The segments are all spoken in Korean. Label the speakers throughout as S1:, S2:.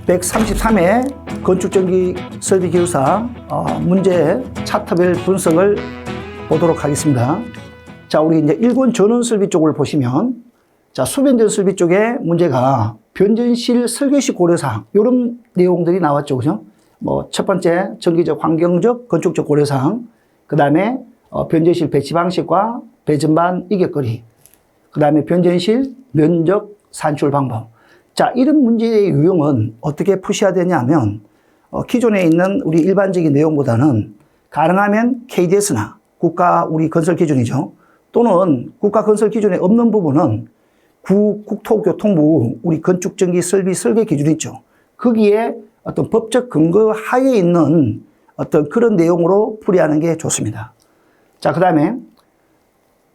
S1: 133회 건축전기 설비기술사 문제 차트별 분석을 보도록 하겠습니다. 자, 우리 이제 일본 전원 설비 쪽을 보시면, 자, 수변전 설비 쪽에 문제가 변전실 설계식 고려사항, 이런 내용들이 나왔죠. 그죠? 뭐, 첫 번째, 전기적, 환경적, 건축적 고려사항, 그 다음에 변전실 배치 방식과 배전반 이격거리, 그 다음에 변전실 면적 산출 방법. 자, 이런 문제의 유형은 어떻게 푸셔야 되냐면, 기존에 있는 우리 일반적인 내용보다는 가능하면 KDS나 국가 우리 건설 기준이죠. 또는 국가 건설 기준에 없는 부분은 국토교통부 우리 건축전기 설비 설계 기준 있죠. 거기에 어떤 법적 근거 하에 있는 어떤 그런 내용으로 풀이하는 게 좋습니다. 자, 그 다음에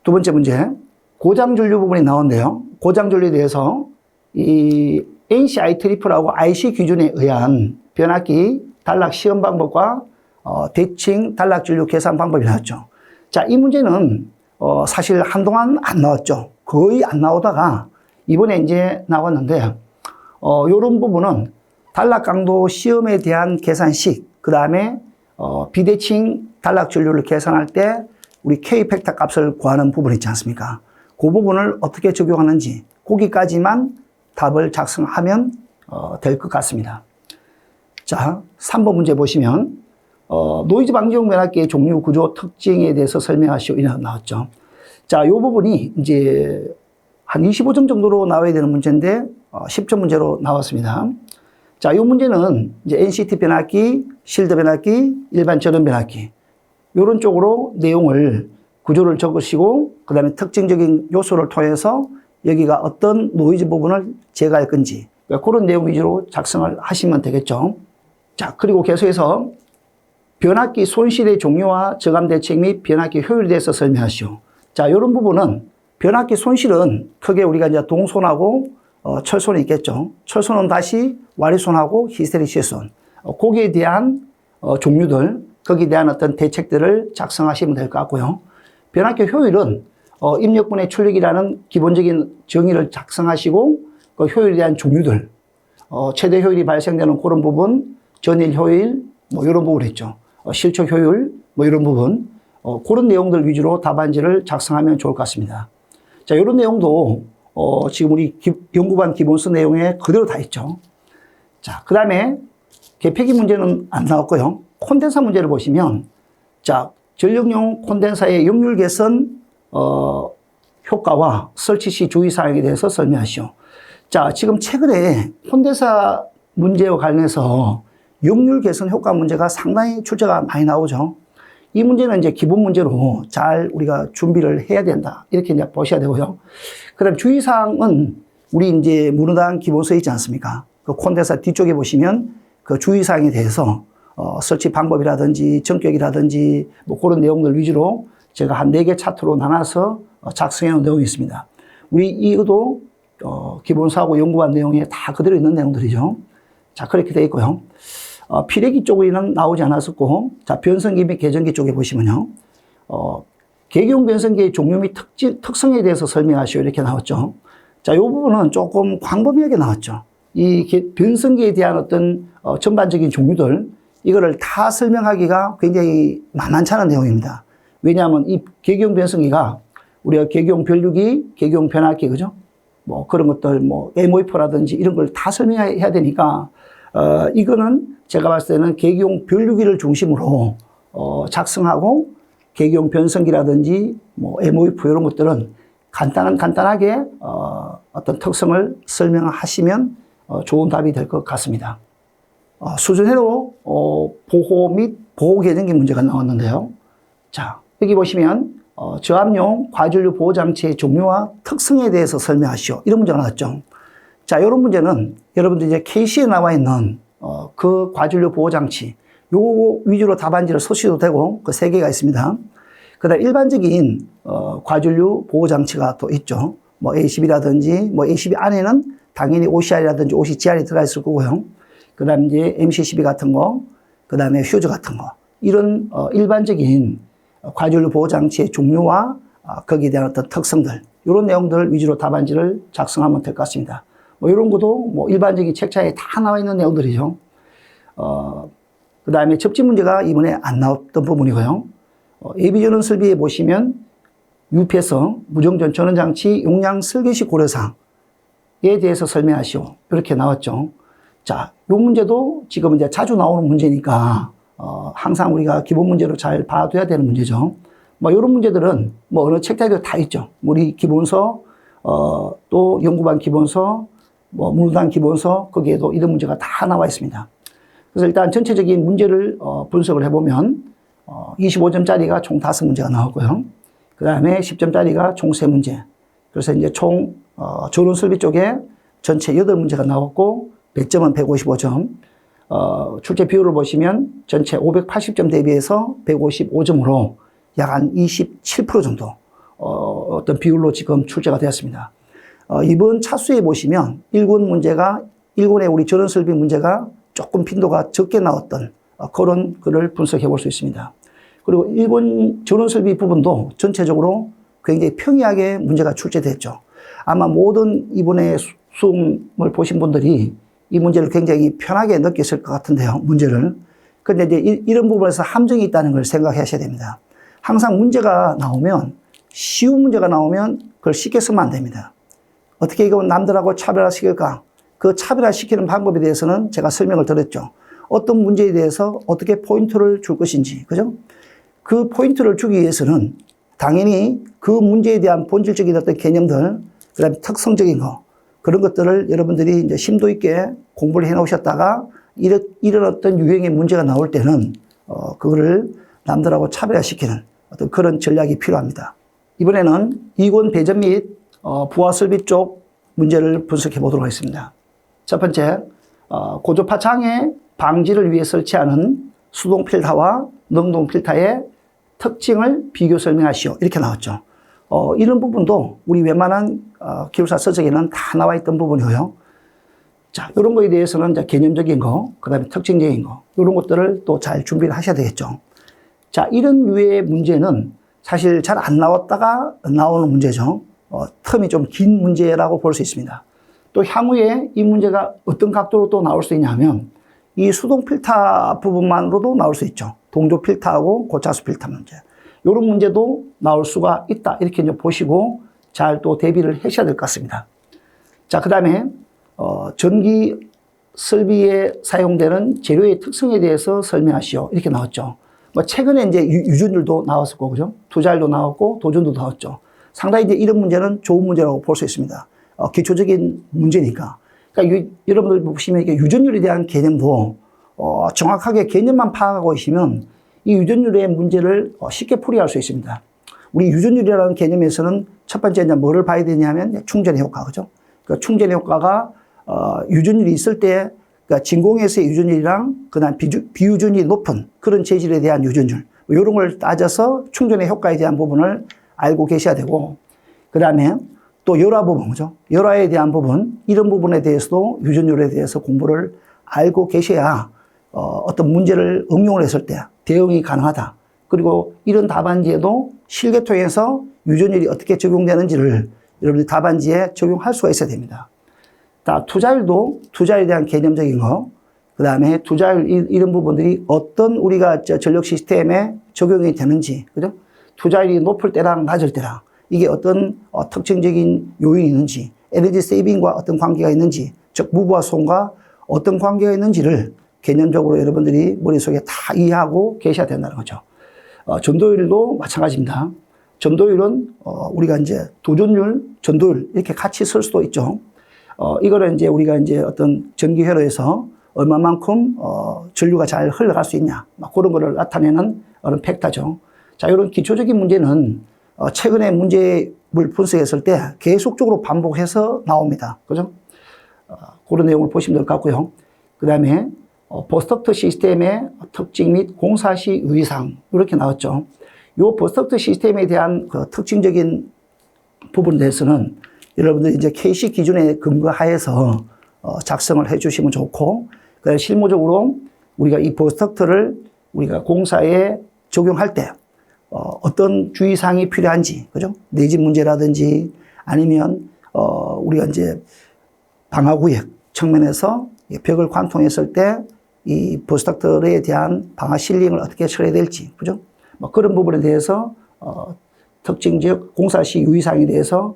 S1: 두 번째 문제, 고장전류 부분이 나오는데요. 고장전류에 대해서 이 NC-IEEE라고 IC 기준에 의한 변압기 단락 시험 방법과 대칭 단락 전류 계산 방법이 나왔죠. 자, 이 문제는 사실 한동안 안 나왔죠. 거의 안 나오다가 이번에 이제 나왔는데, 요런 부분은 단락 강도 시험에 대한 계산식, 그 다음에 비대칭 단락 전류를 계산할 때 우리 K 팩터 값을 구하는 부분 있지 않습니까? 그 부분을 어떻게 적용하는지 거기까지만 답을 작성하면 될 것 같습니다. 자, 3번 문제 보시면 노이즈 방지용 변압기의 종류, 구조, 특징에 대해서 설명하시오. 이렇게 나왔죠. 자, 이 부분이 이제 한 25점 정도로 나와야 되는 문제인데 10점 문제로 나왔습니다. 자, 이 문제는 이제 NCT 변압기, 실드 변압기, 일반 전원 변압기 이런 쪽으로 내용을 구조를 적으시고, 그 다음에 특징적인 요소를 통해서 여기가 어떤 노이즈 부분을 제거할 건지 그런 내용 위주로 작성을 하시면 되겠죠. 자, 그리고 계속해서 변압기 손실의 종류와 저감 대책 및 변압기 효율에 대해서 설명하시오. 자, 이런 부분은 변압기 손실은 크게 우리가 이제 동손하고 철손이 있겠죠. 철손은 다시 와리손하고 히스테릭 실손. 거기에 대한 종류들, 거기에 대한 어떤 대책들을 작성하시면 될 것 같고요. 변압기 효율은 입력분의 출력이라는 기본적인 정의를 작성하시고, 그 효율에 대한 종류들, 최대 효율이 발생되는 그런 부분, 전일 효율, 뭐 이런 부분 있죠. 실초 효율, 뭐 이런 부분, 그런 내용들 위주로 답안지를 작성하면 좋을 것 같습니다. 자, 이런 내용도 지금 우리 연구반 기본서 내용에 그대로 다 있죠. 자, 그 다음에 개폐기 문제는 안 나왔고요. 콘덴서 문제를 보시면, 자, 전력용 콘덴서의 역률 개선 효과와 설치 시 주의사항에 대해서 설명하시오. 자, 지금 최근에 콘덴서 문제와 관련해서 역률 개선 효과 문제가 상당히 출제가 많이 나오죠. 이 문제는 이제 기본 문제로 잘 우리가 준비를 해야 된다. 이렇게 이제 보셔야 되고요. 그 다음 주의사항은 우리 이제 문헌당 기본서에 있지 않습니까? 그 콘덴서 뒤쪽에 보시면 그 주의사항에 대해서 설치 방법이라든지 전격이라든지 뭐 그런 내용들 위주로 제가 한 4개 차트로 나눠서 작성해 놓은 내용이 있습니다. 우리 이것도 기본서하고 연구한 내용에 다 그대로 있는 내용들이죠. 자, 그렇게 되어 있고요. 피레기 쪽에는 나오지 않았었고, 자, 변성기 및 개전기 쪽에 보시면요. 계기용 변성기의 종류 및 특성에 대해서 설명하시오. 이렇게 나왔죠. 자, 이 부분은 조금 광범위하게 나왔죠. 이 변성기에 대한 어떤 전반적인 종류들, 이거를 다 설명하기가 굉장히 만만치 않은 내용입니다. 왜냐하면 이 계기용 변성기가 우리가 계기용 변류기, 계기용 변압기, 그죠? 뭐 그런 것들, 뭐 MOF라든지 이런 걸 다 설명해야 되니까, 이거는 제가 봤을 때는 계기용 변류기를 중심으로 작성하고, 계기용 변성기라든지 뭐 MOF 이런 것들은 간단하게 어떤 특성을 설명하시면 좋은 답이 될 것 같습니다. 수준회로 보호 및 보호 계전기 문제가 나왔는데요. 자, 여기 보시면 저압용 과전류 보호장치의 종류와 특성에 대해서 설명하시오. 이런 문제가 나왔죠. 자, 이런 문제는 여러분들 이제 KC에 나와 있는 그 과전류 보호장치 요 위주로 답안지를 쓰셔도 되고, 그 3개가 있습니다. 그 다음 일반적인 과전류 보호장치가 또 있죠. 뭐 A12라든지 뭐 A12 안에는 당연히 OCR이라든지 OCGR이 들어가 있을 거고요. 그 다음 이제 MC12 같은 거, 그 다음에 휴즈 같은 거, 이런 일반적인 과전류 보호장치의 종류와 거기에 대한 어떤 특성들, 이런 내용들 위주로 답안지를 작성하면 될 것 같습니다. 뭐 이런 것도 뭐 일반적인 책자에 다 나와 있는 내용들이죠. 그 다음에 접지 문제가 이번에 안 나왔던 부분이고요. 예비전원 설비에 보시면 UPS, 무정전 전원장치 용량 설계시 고려사항에 대해서 설명하시오. 이렇게 나왔죠. 자, 이 문제도 지금 이제 자주 나오는 문제니까, 항상 우리가 기본 문제로 잘 봐둬야 되는 문제죠. 뭐, 이런 문제들은 뭐 어느 책자에도 다 있죠. 우리 기본서, 또 연구반 기본서, 뭐, 문호단 기본서, 거기에도 이런 문제가 다 나와 있습니다. 그래서 일단 전체적인 문제를 분석을 해보면 25점짜리가 총 5문제가 나오고요. 그 다음에 10점짜리가 총 3문제. 그래서 이제 총 전원 설비 쪽에 전체 8문제가 나왔고 100점은 155점. 출제 비율을 보시면 전체 580점 대비해서 155점으로 약 한 27% 정도 어떤 비율로 지금 출제가 되었습니다. 이번 차수에 보시면 1군 문제가 1군의 우리 전원 설비 문제가 조금 빈도가 적게 나왔던 그런 글을 분석해 볼 수 있습니다. 그리고 일본 전원 설비 부분도 전체적으로 굉장히 평이하게 문제가 출제됐죠. 아마 모든 이번에 수험을 보신 분들이 이 문제를 굉장히 편하게 느꼈을 것 같은데요, 문제를. 근데 이제 이런 부분에서 함정이 있다는 걸 생각하셔야 됩니다. 항상 문제가 나오면, 쉬운 문제가 나오면 그걸 쉽게 쓰면 안 됩니다. 어떻게 이거 남들하고 차별화시킬까? 그 차별화시키는 방법에 대해서는 제가 설명을 드렸죠. 어떤 문제에 대해서 어떻게 포인트를 줄 것인지, 그죠? 그 포인트를 주기 위해서는 당연히 그 문제에 대한 본질적인 어떤 개념들, 그 다음에 특성적인 거, 그런 것들을 여러분들이 이제 심도 있게 공부를 해 놓으셨다가 이런 어떤 유형의 문제가 나올 때는, 그거를 남들하고 차별화시키는 어떤 그런 전략이 필요합니다. 이번에는 이권 배전 및 부하 설비 쪽 문제를 분석해 보도록 하겠습니다. 첫 번째, 고주파 장애 방지를 위해 설치하는 수동 필터와 능동 필터의 특징을 비교 설명하시오. 이렇게 나왔죠. 이런 부분도 우리 웬만한 기술사 서적에는 다 나와 있던 부분이고요. 자, 이런 거에 대해서는 이제 개념적인 거, 그 다음에 특징적인 거, 이런 것들을 또 잘 준비를 하셔야 되겠죠. 자, 이런 류의 문제는 사실 잘 안 나왔다가 나오는 문제죠. 텀이 좀 긴 문제라고 볼 수 있습니다. 또 향후에 이 문제가 어떤 각도로 또 나올 수 있냐면 이 수동 필터 부분만으로도 나올 수 있죠. 동조 필터하고 고차수 필터 문제. 이런 문제도 나올 수가 있다. 이렇게 이제 보시고 잘 또 대비를 하셔야 될 것 같습니다. 자, 그 다음에 전기 설비에 사용되는 재료의 특성에 대해서 설명하시오. 이렇게 나왔죠. 뭐 최근에 이제 유전율도 나왔었고, 그죠? 투자율도 나왔고, 도전도 나왔죠. 상당히 이제 이런 문제는 좋은 문제라고 볼 수 있습니다. 기초적인 문제니까. 그러니까 여러분들 보시면 이게 유전율에 대한 개념도 정확하게 개념만 파악하고 계시면 이 유전율의 문제를 쉽게 풀이할 수 있습니다. 우리 유전율이라는 개념에서는 첫 번째 이제 뭐를 봐야 되냐면 충전의 효과, 그죠? 그 충전의 효과가 유전율이 있을 때, 그러니까 진공에서의 유전율이랑 그다음 비유전율이 높은 그런 재질에 대한 유전율, 이런 걸 따져서 충전의 효과에 대한 부분을 알고 계셔야 되고, 그 다음에 또 열화 부분, 그죠? 열화에 대한 부분, 이런 부분에 대해서도 유전율에 대해서 공부를 알고 계셔야 어떤 문제를 응용을 했을 때 대응이 가능하다. 그리고 이런 답안지에도 실계통에서 유전율이 어떻게 적용되는지를 여러분들이 답안지에 적용할 수가 있어야 됩니다. 투자율도 투자율에 대한 개념적인 거, 그 다음에 투자율 이런 부분들이 어떤 우리가 전력 시스템에 적용이 되는지, 그죠? 투자율이 높을 때랑 낮을 때랑 이게 어떤 특징적인 요인이 있는지, 에너지 세이빙과 어떤 관계가 있는지, 즉 무부하 손과 어떤 관계가 있는지를 개념적으로 여러분들이 머릿속에 다 이해하고 계셔야 된다는 거죠. 전도율도 마찬가지입니다. 전도율은 우리가 이제 도전율, 전도율 이렇게 같이 쓸 수도 있죠. 이거를 이제 우리가 이제 어떤 전기 회로에서 얼마만큼 전류가 잘 흘러갈 수 있냐, 그런 거를 나타내는 그런 팩터죠. 자, 이런 기초적인 문제는 최근에 문제를 분석했을 때 계속적으로 반복해서 나옵니다. 그죠? 그런 내용을 보시면 될 것 같고요. 그 다음에 버스덕트 시스템의 특징 및 공사 시 유의사항, 이렇게 나왔죠. 이 버스덕트 시스템에 대한 그 특징적인 부분에 대해서는 여러분들이 이제 KC 기준에 근거하여서 작성을 해 주시면 좋고, 그 실무적으로 우리가 이 버스덕트를 우리가 공사에 적용할 때 어떤 주의사항이 필요한지, 그죠? 내집 문제라든지 아니면 우리가 이제 방화구역 측면에서 벽을 관통했을 때 이 버스닥터에 대한 방화 실링을 어떻게 처리해야 될지, 그죠? 뭐 그런 부분에 대해서 특징적 공사 시 유의사항에 대해서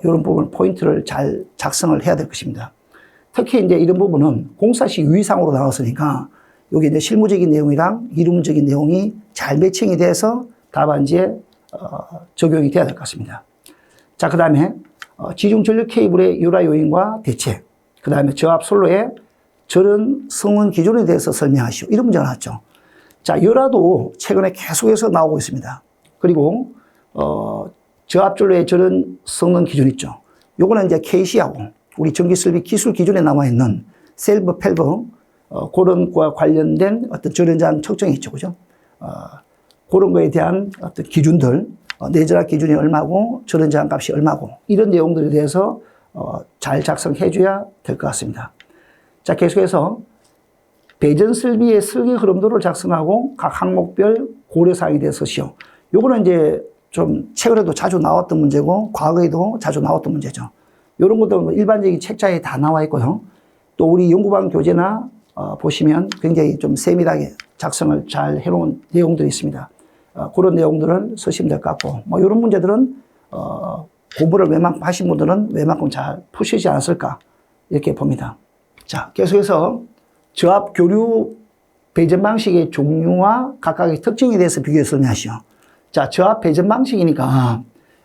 S1: 이런 부분 포인트를 잘 작성을 해야 될 것입니다. 특히 이제 이런 부분은 공사 시 유의사항으로 나왔으니까 여기 이제 실무적인 내용이랑 이론적인 내용이 잘 매칭이 돼서 답안지에 적용이 돼야 될 것 같습니다. 자, 그 다음에 지중 전력 케이블의 유라 요인과 대체, 그 다음에 저압 선로의 저런 성능 기준에 대해서 설명하시오. 이런 문제가 나왔죠. 자, 열화도 최근에 계속해서 나오고 있습니다. 그리고 저압전로의 저런 성능 기준 있죠. 요거는 이제 KC하고 우리 전기설비 기술 기준에 나와 있는 셀브, 펠브 그런 거와 관련된 어떤 전원장 측정이 있죠, 그죠? 그런 거에 대한 어떤 기준들, 내전압 기준이 얼마고 전원장 값이 얼마고 이런 내용들에 대해서 잘 작성해 줘야 될 것 같습니다. 자, 계속해서 배전 설비의 설계 흐름도를 작성하고 각 항목별 고려사항에 대해서 시오. 요거는 이제 좀 최근에도 자주 나왔던 문제고 과거에도 자주 나왔던 문제죠. 이런 것도 일반적인 책자에 다 나와 있고요. 또 우리 연구반 교재나 보시면 굉장히 좀 세밀하게 작성을 잘 해놓은 내용들이 있습니다. 그런 내용들을 쓰시면 될 것 같고, 뭐 이런 문제들은 공부를 웬만큼 하신 분들은 웬만큼 잘 푸시지 않았을까 이렇게 봅니다. 자, 계속해서 저압 교류 배전 방식의 종류와 각각의 특징에 대해서 비교해 설명하시오. 자, 저압 배전 방식이니까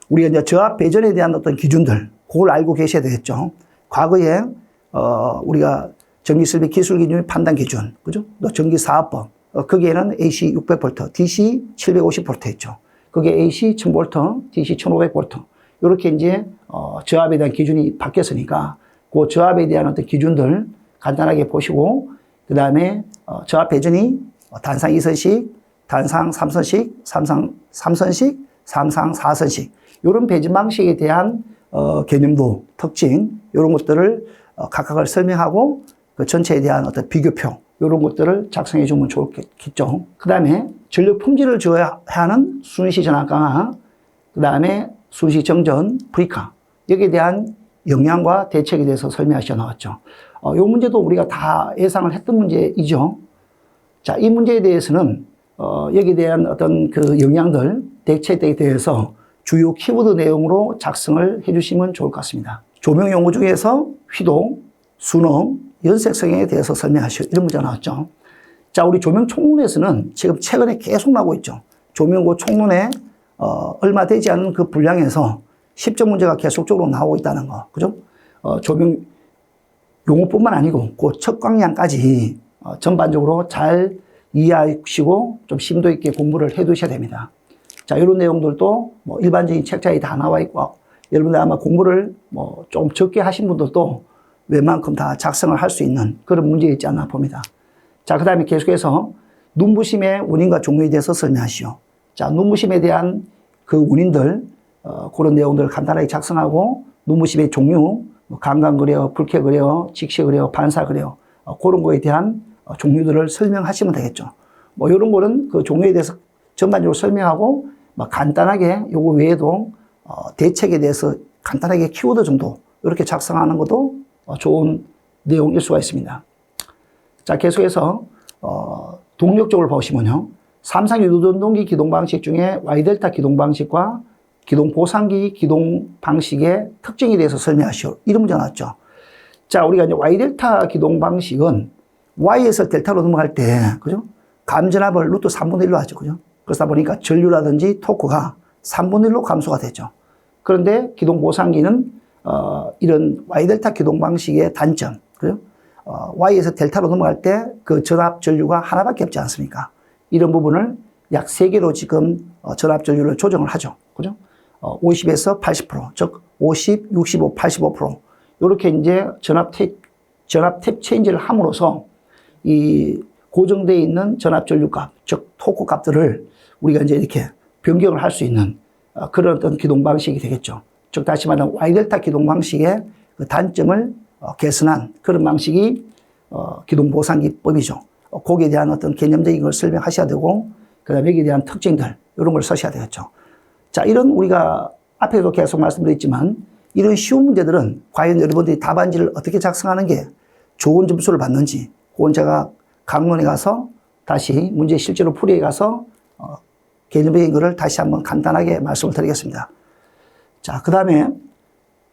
S1: 우리가 이제 저압 배전에 대한 어떤 기준들, 그걸 알고 계셔야 되겠죠. 과거에 우리가 전기설비 기술 기준 판단 기준, 그죠? 또 전기사업법, 거기에는 AC 600V, DC 750V 있죠. 그게 AC 1000V, DC 1500V. 이렇게 이제 저압에 대한 기준이 바뀌었으니까 그 저압에 대한 어떤 기준들 간단하게 보시고, 그 다음에 저압 배전이 단상 2선식, 단상 3선식, 삼상 3선식, 삼상 4선식 이런 배전 방식에 대한 개념도, 특징 이런 것들을 각각을 설명하고 그 전체에 대한 어떤 비교표 이런 것들을 작성해 주면 좋겠죠. 그 다음에 전력 품질을 줘야 하는 순시 전압 강화, 그 다음에 순시 정전 브레이커, 여기에 대한 영향과 대책에 대해서 설명하셔 나왔죠. 이 문제도 우리가 다 예상을 했던 문제이죠. 자, 이 문제에 대해서는 여기에 대한 어떤 그 영향들, 대책에 대해서 주요 키워드 내용으로 작성을 해주시면 좋을 것 같습니다. 조명 용어 중에서 휘동, 순응, 연색 성향에 대해서 설명하시오. 이런 문제가 나왔죠. 자, 우리 조명 총론에서는 지금 최근에 계속 나오고 있죠. 조명고 총론에 얼마 되지 않은 그 분량에서 10점 문제가 계속적으로 나오고 있다는 거. 그죠? 조명 용어뿐만 아니고 그 척광량까지 전반적으로 잘 이해하시고 좀 심도 있게 공부를 해 두셔야 됩니다. 자, 이런 내용들도 뭐 일반적인 책자에 다 나와 있고, 여러분들 아마 공부를 뭐 좀 적게 하신 분들도 웬만큼 다 작성을 할 수 있는 그런 문제 있지 않나 봅니다. 자, 그 다음에 계속해서 눈부심의 원인과 종류에 대해서 설명하시오. 자, 눈부심에 대한 그 원인들, 그런 내용들을 간단하게 작성하고, 눈부심의 종류, 강광그레어, 불쾌그레어, 직시그레어, 반사그레어, 그런 거에 대한 종류들을 설명하시면 되겠죠. 뭐 이런 거는 그 종류에 대해서 전반적으로 설명하고, 뭐 간단하게 요거 외에도 대책에 대해서 간단하게 키워드 정도 이렇게 작성하는 것도 좋은 내용일 수가 있습니다. 자, 계속해서 동력적으로 보시면요, 삼상 유도전동기 기동 방식 중에 Y델타 기동 방식과 기동 보상기 기동 방식의 특징에 대해서 설명하시오. 이런 문제가 나왔죠. 자, 우리가 이제 Y델타 기동 방식은 Y에서 델타로 넘어갈 때, 그죠? 감전압을 루트 3분의 1로 하죠. 그죠? 그러다 보니까 전류라든지 토크가 3분의 1로 감소가 되죠. 그런데 기동 보상기는 이런 Y델타 기동 방식의 단점, 그죠? Y에서 델타로 넘어갈 때 그 전압 전류가 하나밖에 없지 않습니까? 이런 부분을 약 3개로 지금 전압 전류를 조정을 하죠. 그죠? 50에서 80%, 즉 50, 65, 85% 이렇게 이제 전압 탭 체인지를 함으로써 이 고정되어 있는 전압 전류 값, 즉 토크 값들을 우리가 이제 이렇게 변경을 할 수 있는 그런 어떤 기동 방식이 되겠죠. 즉 다시 말하면 Y델타 기동 방식의 그 단점을 개선한 그런 방식이 기동 보상기법이죠. 거기에 대한 어떤 개념적인 걸 설명하셔야 되고, 그 다음에 여기에 대한 특징들 이런 걸 쓰셔야 되겠죠. 자, 이런 우리가 앞에도 계속 말씀드렸지만 이런 쉬운 문제들은 과연 여러분들이 답안지를 어떻게 작성하는 게 좋은 점수를 받는지, 그건 제가 강론에 가서 다시 문제 실제로 풀이해 가서 개념적인 것을 다시 한번 간단하게 말씀을 드리겠습니다. 자, 그 다음에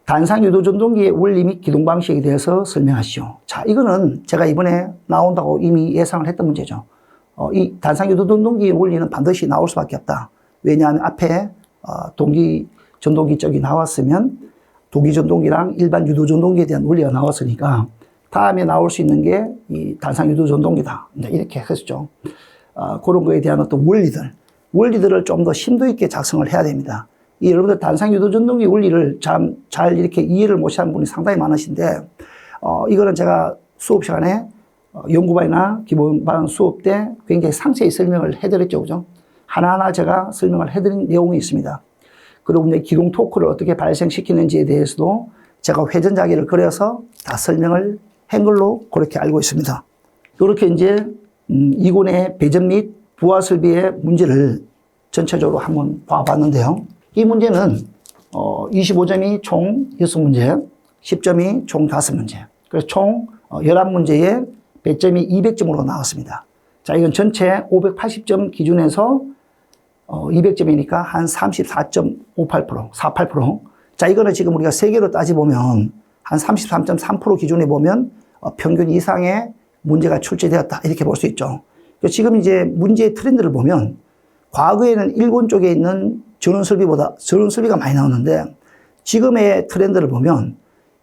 S1: 단상유도전동기의 원리 및 기동 방식에 대해서 설명하시오. 자, 이거는 제가 이번에 나온다고 이미 예상을 했던 문제죠. 이 단상유도전동기의 원리는 반드시 나올 수밖에 없다. 왜냐하면 앞에 동기전동기 쪽이 나왔으면 동기전동기랑 일반 유도전동기에 대한 원리가 나왔으니까 다음에 나올 수 있는 게 이 단상유도전동기다. 이렇게 했었죠. 그런 거에 대한 어떤 원리들을 좀 더 심도 있게 작성을 해야 됩니다. 이 여러분들 단상유도전동기 원리를 잘 이렇게 이해를 못하는 분이 상당히 많으신데, 이거는 제가 수업 시간에 연구반이나 기본반 수업 때 굉장히 상세히 설명을 해드렸죠. 그죠? 하나하나 제가 설명을 해드린 내용이 있습니다. 그리고 이제 기동 토크를 어떻게 발생시키는지에 대해서도 제가 회전자기를 그려서 다 설명을 한 걸로 그렇게 알고 있습니다. 이렇게 이제 이군의 배전 및 부하 설비의 문제를 전체적으로 한번 봐봤는데요. 이 문제는 25점이 총 6문제, 10점이 총 5문제. 그래서 총 11문제에 배점이 200점으로 나왔습니다. 자, 이건 전체 580점 기준에서 200점이니까 한 34.58%, 48%. 자, 이거는 지금 우리가 세계로 따지보면 한 33.3% 기준에 보면 평균 이상의 문제가 출제되었다. 이렇게 볼 수 있죠. 지금 이제 문제의 트렌드를 보면 과거에는 일본 쪽에 있는 전원설비보다 전원설비가 많이 나오는데 지금의 트렌드를 보면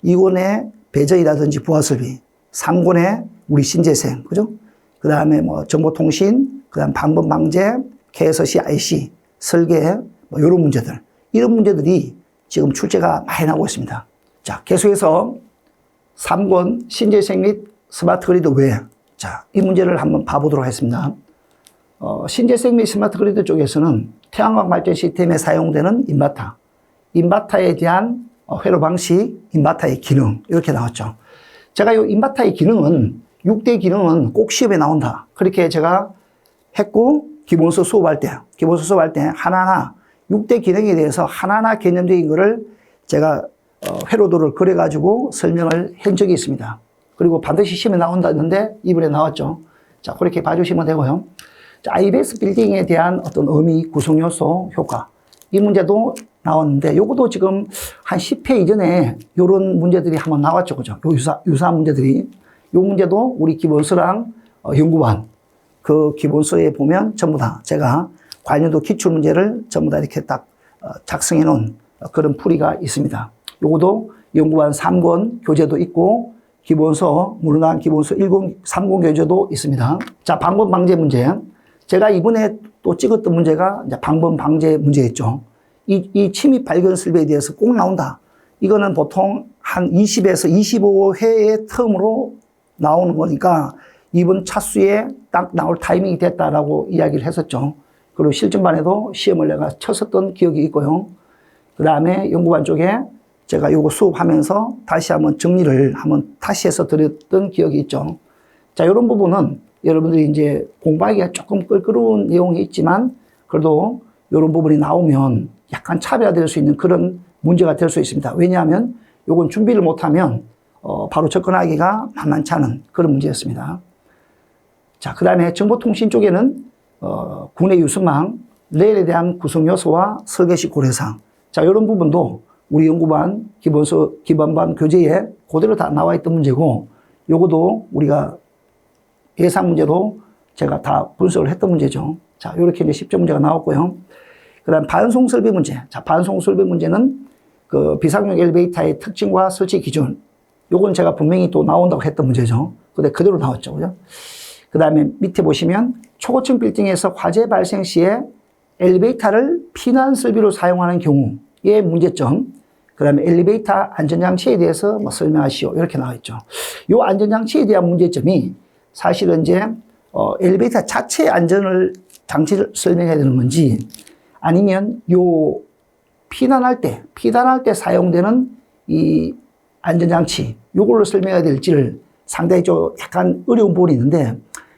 S1: 2군의 배전이라든지 부하설비, 3군의 우리 신재생, 그죠? 그 다음에 뭐 정보통신, 그 다음 방범방제, KSC, IC, 설계, 뭐 이런 문제들. 이런 문제들이 지금 출제가 많이 나오고 있습니다. 자, 계속해서 3권 신재생 및 스마트 그리드 외. 자, 이 문제를 한번 봐보도록 하겠습니다. 신재생 및 스마트 그리드 쪽에서는 태양광 발전 시스템에 사용되는 인버터에 대한 회로 방식, 인버터의 기능, 이렇게 나왔죠. 제가 이 인버터의 기능은, 6대 기능은 꼭 시험에 나온다. 그렇게 제가 했고, 기본서 수업할 때 하나하나 6대 기능에 대해서 하나하나 개념적인 거를 제가 회로도를 그려가지고 설명을 한 적이 있습니다. 그리고 반드시 시험에 나온다는데 이번에 나왔죠. 자, 그렇게 봐주시면 되고요. 자, IBS 빌딩에 대한 어떤 의미, 구성 요소, 효과. 이 문제도 나왔는데, 요것도 지금 한 10회 이전에 요런 문제들이 한번 나왔죠. 그죠? 요 유사한 문제들이. 요 문제도 우리 기본서랑 연구반, 그 기본서에 보면 전부 다 제가 관련도 기출문제를 전부 다 이렇게 딱 작성해 놓은 그런 풀이가 있습니다. 요것도 연구반 3권 교재도 있고, 기본서, 물론 기본서 1권, 3권 교재도 있습니다. 자, 방범 방제 문제. 제가 이번에 또 찍었던 문제가 이제 방범 방제 문제였죠. 이 침입 발견 설비에 대해서 꼭 나온다. 이거는 보통 한 20에서 25회의 텀으로 나오는 거니까 이번 차수에 딱 나올 타이밍이 됐다라고 이야기를 했었죠. 그리고 실전반에도 시험을 내가 쳤었던 기억이 있고요. 그 다음에 연구반 쪽에 제가 요거 수업하면서 다시 한번 정리를 한번 다시 해서 드렸던 기억이 있죠. 자, 이런 부분은 여러분들이 이제 공부하기가 조금 껄끄러운 내용이 있지만 그래도 이런 부분이 나오면 약간 차별화될 수 있는 그런 문제가 될 수 있습니다. 왜냐하면 요건 준비를 못하면 바로 접근하기가 만만치 않은 그런 문제였습니다. 자, 그 다음에 정보통신 쪽에는 국내 유선망, 레일에 대한 구성 요소와 설계식 고려사항. 자, 이런 부분도 우리 연구반 기본반 교재에 그대로 다 나와 있던 문제고, 요거도 우리가 예상 문제로 제가 다 분석을 했던 문제죠. 자, 요렇게 이제 10점 문제가 나왔고요. 그 다음 반송 설비 문제. 자, 반송 설비 문제는 그 비상용 엘리베이터의 특징과 설치 기준. 요건 제가 분명히 또 나온다고 했던 문제죠. 근데 그대로 나왔죠. 그죠? 그 다음에 밑에 보시면 초고층 빌딩에서 화재 발생 시에 엘리베이터를 피난 설비로 사용하는 경우의 문제점. 그 다음에 엘리베이터 안전장치에 대해서 뭐 설명하시오. 이렇게 나와 있죠. 요 안전장치에 대한 문제점이 사실은 이제 엘리베이터 자체 장치를 설명해야 되는 건지, 아니면 요 피난할 때 사용되는 이 안전장치, 요걸로 설명해야 될지를 상당히 좀 약간 어려운 부분이 있는데,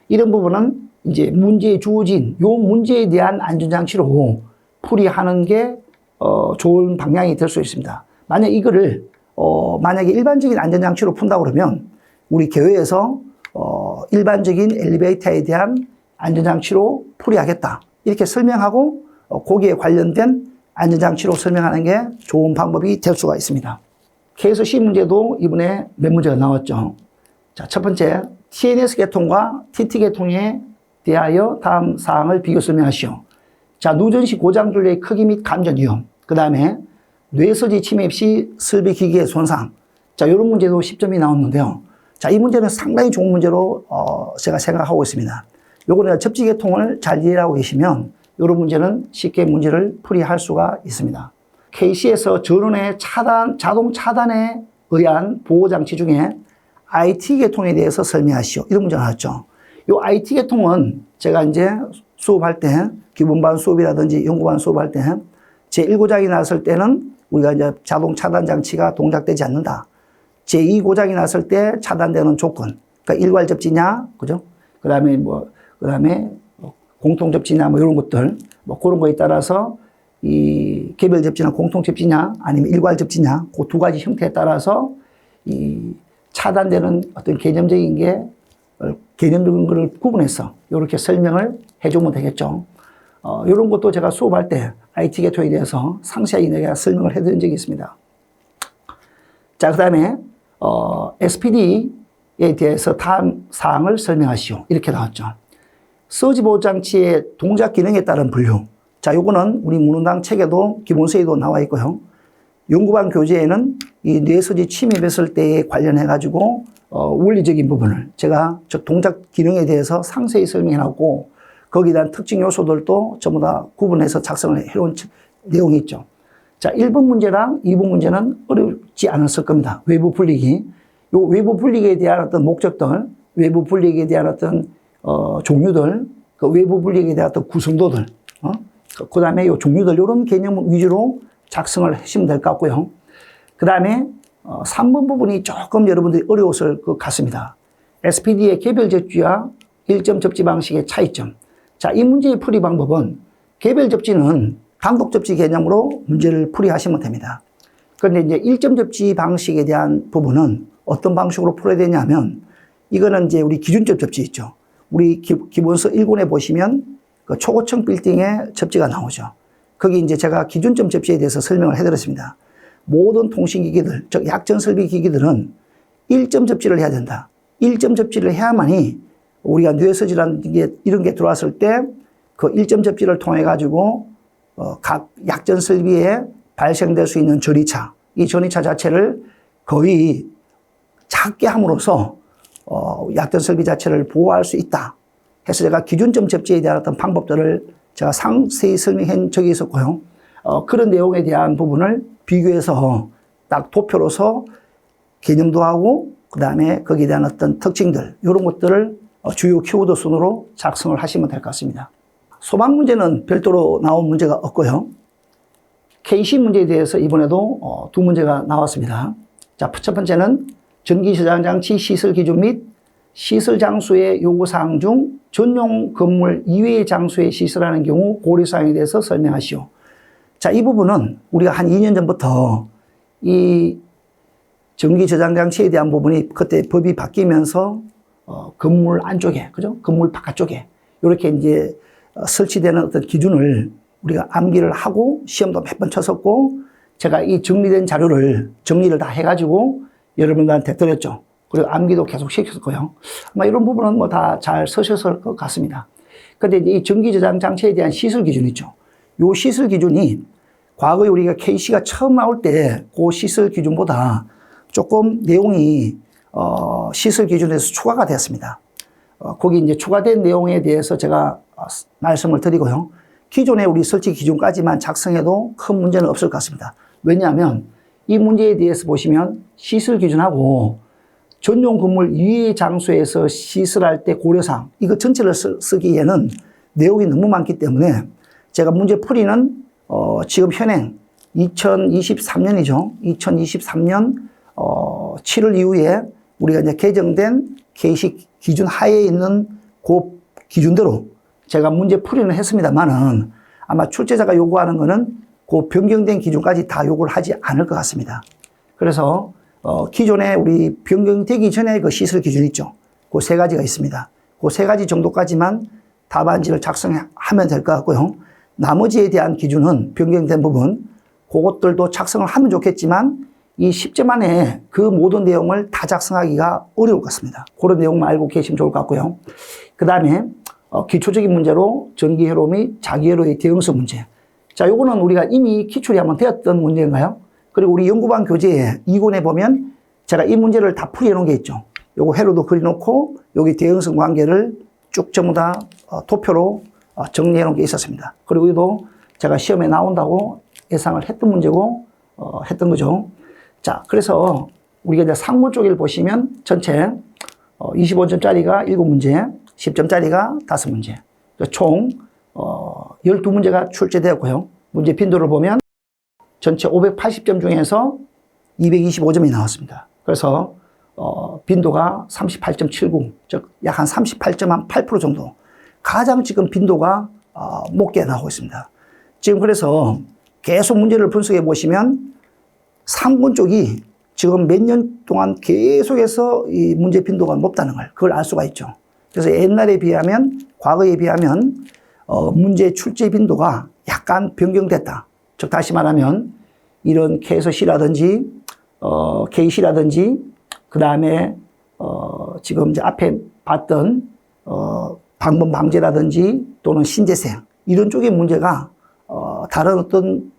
S1: 이런 부분은 이제 문제에 주어진 요 문제에 대한 안전장치로 풀이하는 게 좋은 방향이 될 수 있습니다. 만약 이거를 만약에 일반적인 안전장치로 푼다고 그러면 우리 교회에서 일반적인 엘리베이터에 대한 안전장치로 풀이하겠다. 이렇게 설명하고 거기에 관련된 안전장치로 설명하는 게 좋은 방법이 될 수가 있습니다. 케이스 C 문제도 이번에 몇 문제가 나왔죠. 자, 첫 번째, TNS 계통과 TT 계통에 대하여 다음 사항을 비교 설명하시오. 자, 누전시 고장줄의 크기 및 감전 위험. 그 다음에 뇌서지 침입 시 설비 기기의 손상. 자, 이런 문제도 10점이 나왔는데요. 자, 이 문제는 상당히 좋은 문제로 제가 생각하고 있습니다. 요거는 접지 계통을 잘 이해하고 계시면 이런 문제는 쉽게 문제를 풀이할 수가 있습니다. KC에서 전원의 자동 차단에 의한 보호장치 중에 IT 계통에 대해서 설명하시오. 이런 문제가 나왔죠. 이 IT 계통은 제가 이제 수업할 때, 기본반 수업이라든지 연구반 수업할 때, 제1고장이 났을 때는 우리가 이제 자동 차단 장치가 동작되지 않는다. 제2고장이 났을 때 차단되는 조건. 그러니까 일괄 접지냐, 그죠? 그 다음에 공통 접지냐, 이런 것들. 그런 거에 따라서 이 개별 접지나 공통 접지냐, 아니면 일괄 접지냐, 그 두 가지 형태에 따라서 이 차단되는 어떤 개념적인 거를 구분해서 이렇게 설명을 해주면 되겠죠. 이런 것도 제가 수업할 때 IT 계통에 대해서 상세하게 내가 설명을 해드린 적이 있습니다. 자, 그 다음에 SPD에 대해서 다음 사항을 설명하시오. 이렇게 나왔죠. 서지 보호장치의 동작 기능에 따른 분류. 자, 요거는 우리 문헌당 책에도 기본서에도 나와 있고요. 연구반 교재에는 이 뇌서지 침입했을 때에 관련해가지고 원리적인 부분을 제가 동작 기능에 대해서 상세히 설명해 놨고 거기에 대한 특징 요소들도 전부 다 구분해서 작성을 해놓은 내용이 있죠. 자, 1번 문제랑 2번 문제는 어렵지 않았을 겁니다. 외부 분리기. 요 외부 분리기에 대한 어떤 목적들, 외부 분리기에 대한 어떤 종류들, 그 외부 분리기에 대한 어떤 구성도들, 그 다음에 요 종류들, 요런 개념 위주로 작성을 하시면 될 것 같고요. 그 다음에 3번 부분이 조금 여러분들이 어려웠을 것 같습니다. SPD의 개별 접지와 일점 접지 방식의 차이점. 자, 이 문제의 풀이 방법은 개별 접지는 단독 접지 개념으로 문제를 풀이하시면 됩니다. 그런데 이제 일점 접지 방식에 대한 부분은 어떤 방식으로 풀어야 되냐면 이거는 이제 우리 기준점 접지 있죠. 우리 기본서 1권에 보시면 그 초고층 빌딩의 접지가 나오죠. 거기 이제 제가 기준점 접지에 대해서 설명을 해드렸습니다. 모든 통신기기들, 즉 약전 설비 기기들은 1점 접지를 해야 된다. 1점 접지를 해야만이 우리가 뇌서지라는 게 이런 게 들어왔을 때 그 1점 접지를 통해 가지고 각 약전 설비에 발생될 수 있는 전이차, 이 전이차 자체를 거의 작게 함으로써 약전 설비 자체를 보호할 수 있다. 해서 제가 기준점 접지에 대한 어떤 방법들을 제가 상세히 설명한 적이 있었고요. 그런 내용에 대한 부분을 비교해서 딱 도표로서 개념도 하고 그 다음에 거기에 대한 어떤 특징들 이런 것들을 주요 키워드 순으로 작성을 하시면 될 것 같습니다. 소방 문제는 별도로 나온 문제가 없고요. KC 문제에 대해서 이번에도 두 문제가 나왔습니다. 자, 첫 번째는 전기 저장 장치 시설 기준 및 시설 장소의 요구사항 중 전용 건물 이외의 장소에 시설하는 경우 고려사항에 대해서 설명하시오. 자, 이 부분은 우리가 한 2년 전부터 이 전기 저장 장치에 대한 부분이 그때 법이 바뀌면서 건물 안쪽에, 그죠? 건물 바깥쪽에 이렇게 이제 설치되는 어떤 기준을 우리가 암기를 하고 시험도 몇 번 쳤었고 제가 이 정리된 자료를 정리를 다 해가지고 여러분들한테 드렸죠. 그리고 암기도 계속 시켰고요. 아마 이런 부분은 뭐 다 잘 쓰셨을 것 같습니다. 근데 이제 이 전기 저장 장치에 대한 시설 기준 있죠. 요 시설 기준이 과거에 우리가 KC가 처음 나올 때 그 시설 기준보다 조금 내용이 시설 기준에서 추가가 되었습니다. 거기 이제 추가된 내용에 대해서 제가 말씀을 드리고요. 기존의 우리 설치 기준까지만 작성해도 큰 문제는 없을 것 같습니다. 왜냐하면 이 문제에 대해서 보시면 시설 기준하고 전용 건물 이외의 장소에서 시설할 때 고려사항 이거 전체를 쓰기에는 내용이 너무 많기 때문에 제가 문제 풀이는 지금 현행 2023년이죠. 2023년 7월 이후에 우리가 이제 개정된 KC 기준 하에 있는 그 기준대로 제가 문제 풀이는 했습니다만은 아마 출제자가 요구하는 거는 그 변경된 기준까지 다 요구를 하지 않을 것 같습니다. 그래서 기존에 우리 변경되기 전에 그 시설 기준 있죠. 그 세 가지가 있습니다. 그 세 가지 정도까지만 답안지를 작성하면 될 것 같고요. 나머지에 대한 기준은 변경된 부분, 그것들도 작성을 하면 좋겠지만 이 10점 안에 그 모든 내용을 다 작성하기가 어려울 것 같습니다. 그런 내용만 알고 계시면 좋을 것 같고요. 그 다음에 기초적인 문제로 전기회로 및 자기회로의 대응성 문제. 자, 요거는 우리가 이미 기출이 한번 되었던 문제인가요? 그리고 우리 연구반 교재 2권에 보면 제가 이 문제를 다 풀이해 놓은 게 있죠. 요거 회로도 그려놓고 여기 대응성 관계를 쭉 전부 다 도표로 정리해 놓은 게 있었습니다. 그리고 이도 제가 시험에 나온다고 예상을 했던 문제고 했던 거죠. 자, 그래서 우리가 이제 상문 쪽을 보시면 전체 25점짜리가 7문제, 10점짜리가 5문제. 총 12문제가 출제되었고요. 문제 빈도를 보면 전체 580점 중에서 225점이 나왔습니다. 그래서 빈도가 38.79, 즉 약 한 38.8% 정도. 가장 지금 빈도가 높게 나오고 있습니다. 지금 그래서 계속 문제를 분석해 보시면 상권 쪽이 지금 몇 년 동안 계속해서 이 문제 빈도가 높다는 걸 그걸 알 수가 있죠. 그래서 옛날에 비하면 과거에 비하면 문제 출제 빈도가 약간 변경됐다. 즉 다시 말하면 이런 캐서시라든지 케이시라든지 그 다음에 지금 이제 앞에 봤던 방문 방제라든지 또는 신재생 이런 쪽의 문제가 다른 어떤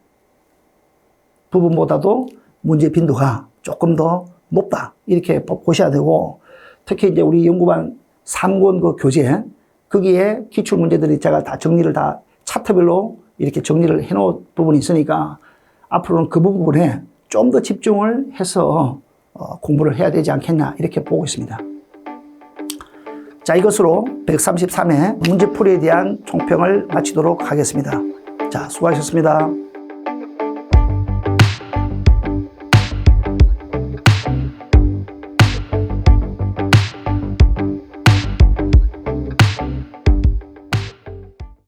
S1: 부분보다도 문제 빈도가 조금 더 높다 이렇게 보셔야 되고, 특히 이제 우리 연구반 3권 그 교재 거기에 기출 문제들이 제가 다 정리를 다 차트별로 이렇게 정리를 해 놓은 부분이 있으니까 앞으로는 그 부분에 좀 더 집중을 해서 공부를 해야 되지 않겠나 이렇게 보고 있습니다. 자, 이것으로 133회 문제풀이에 대한 총평을 마치도록 하겠습니다. 자, 수고하셨습니다.